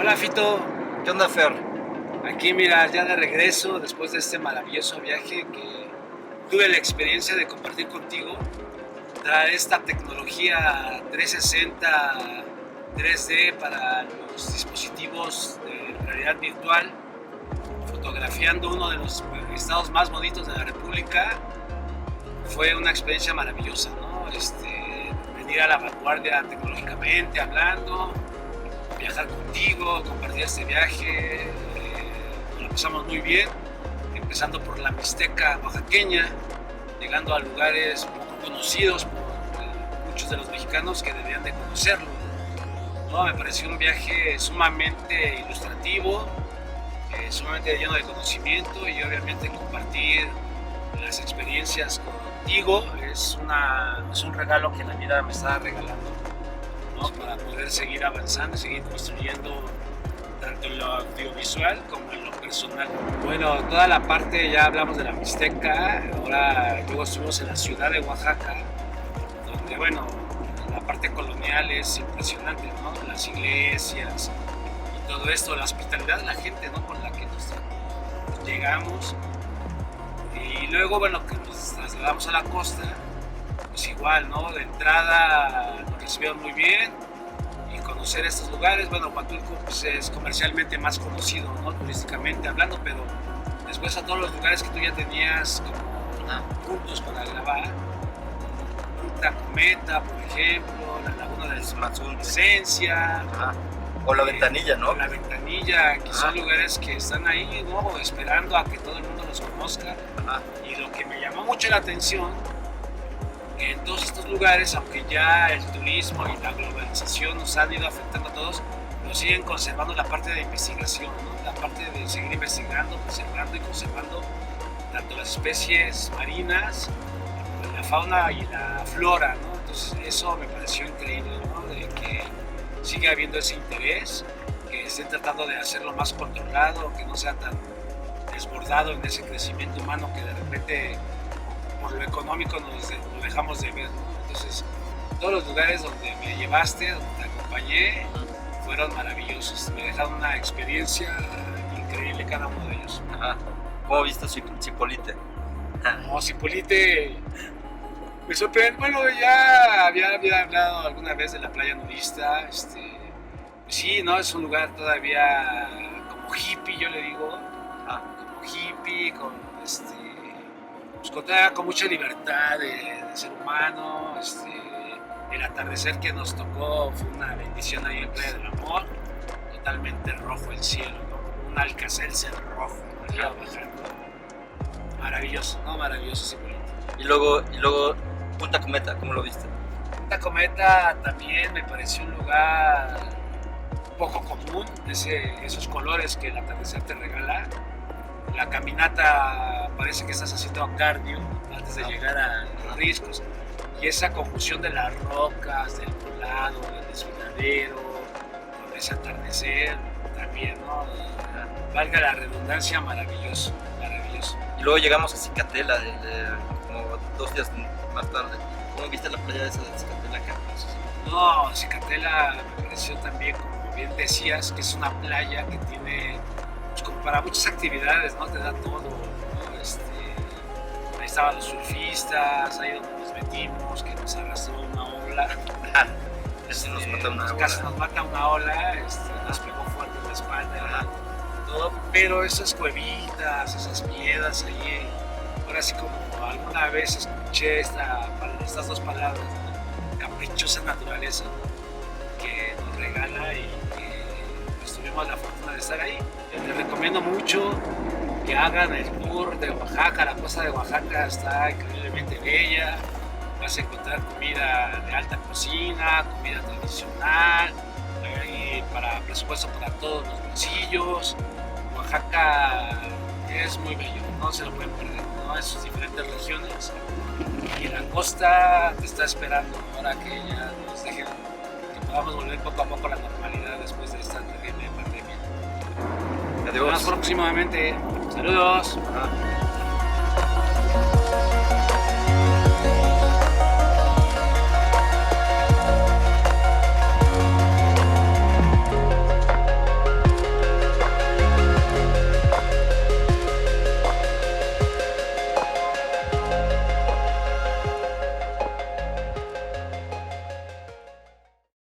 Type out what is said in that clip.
Hola Fito, ¿Qué onda, Fer? aquí mira, ya de regreso después de este maravilloso viaje que tuve la experiencia de compartir contigo, esta tecnología 360 3D para los dispositivos de realidad virtual, fotografiando uno de los estados más bonitos de la República. Fue una experiencia maravillosa, ¿no? Venir a la vanguardia tecnológicamente hablando, viajar contigo, compartir este viaje, nos lo pasamos muy bien, empezando por la Mixteca oaxaqueña, llegando a lugares poco conocidos por muchos de los mexicanos que deberían de conocerlo, ¿no? Me pareció un viaje sumamente ilustrativo, sumamente lleno de conocimiento y obviamente compartir las experiencias contigo es un regalo que la vida me está regalando, ¿no? Para poder seguir avanzando, seguir construyendo tanto en lo audiovisual como en lo personal. Bueno, toda la parte, ya hablamos de la Mixteca, ahora luego estuvimos en la ciudad de Oaxaca, donde bueno, la parte colonial es impresionante, ¿no? Las iglesias y todo esto, la hospitalidad de la gente, ¿no? Con la que nos llegamos. Y luego, bueno, que nos trasladamos a la costa, pues igual, ¿no? De entrada nos recibieron muy bien y conocer estos lugares. Bueno, Huatulco pues, es comercialmente más conocido, ¿no? Turísticamente hablando, pero después a todos los lugares que tú ya tenías como puntos para grabar, Punta Cometa, por ejemplo, la Laguna del Mazul. Esencia, O la ventanilla, ¿no? La Ventanilla, que son lugares que están ahí, ¿no? Esperando a que todo el mundo los conozca. Y lo que me llamó mucho la atención, que en todos estos lugares, aunque ya el turismo y la globalización nos han ido afectando a todos, pero siguen conservando la parte de investigación, ¿no? La parte de seguir investigando, preservando y conservando tanto las especies marinas, la fauna y la flora, ¿no? Entonces eso me pareció increíble, ¿no? De que sigue habiendo ese interés, que estén tratando de hacerlo más controlado, que no sea tan desbordado en ese crecimiento humano que de repente por lo económico lo dejamos de ver, ¿no? Entonces todos los lugares donde me llevaste, donde te acompañé, fueron maravillosos, me dejaron una experiencia increíble cada uno de ellos. ¿Cómo viste Zipolite? No, Zipolite me sorprende. Bueno, ya había hablado alguna vez de la playa nudista. Sí, ¿no? Es un lugar todavía como hippie, yo le digo. Como hippie, con mucha libertad de ser humano. El atardecer que nos tocó fue una bendición ahí en Playa del Amor. Totalmente rojo el cielo, ¿no? Un alcacelser rojo, arriba bajando. Maravilloso, ¿no? Maravilloso, sí, bonito. Y luego Punta Cometa, ¿cómo lo viste? Punta Cometa también me pareció un lugar poco común, esos colores que el atardecer te regala. La caminata parece que estás haciendo cardio antes de llegar a los riscos. Y esa confusión de las rocas, del poblado, del desfiladero, con ese atardecer también, ¿no? Valga la redundancia, maravilloso, maravilloso. Y luego llegamos a Cicatela, como 2 días más tarde. ¿Cómo viste la playa esa de Cicatela acá? No, Cicatela me pareció también, como bien decías, que es una playa que tiene, pues, como para muchas actividades, ¿no? Te da todo, ¿no? Ahí estaban los surfistas, ahí donde nos metimos, que nos arrastró una ola. Casi nos mata una ola. Casi nos mata una ola, nos pegó fuerte en la espalda, todo, pero esas cuevitas, esas piedras ahí, ahora sí como alguna vez escuché estas dos palabras, ¿no? Caprichosa naturaleza, que nos regala y que pues, tuvimos la fortuna de estar ahí. Les recomiendo mucho que hagan el tour de Oaxaca. La costa de Oaxaca está increíblemente bella. Vas a encontrar comida de alta cocina, comida tradicional, y para presupuesto para todos los bolsillos. Oaxaca es muy bello, no se lo pueden perder, ¿no? En sus diferentes regiones. Y la costa te está esperando ahora que ya nos dejen, que podamos volver poco a poco a la normalidad después de esta terrible pandemia. Adiós. Nos vemos próximamente. Saludos.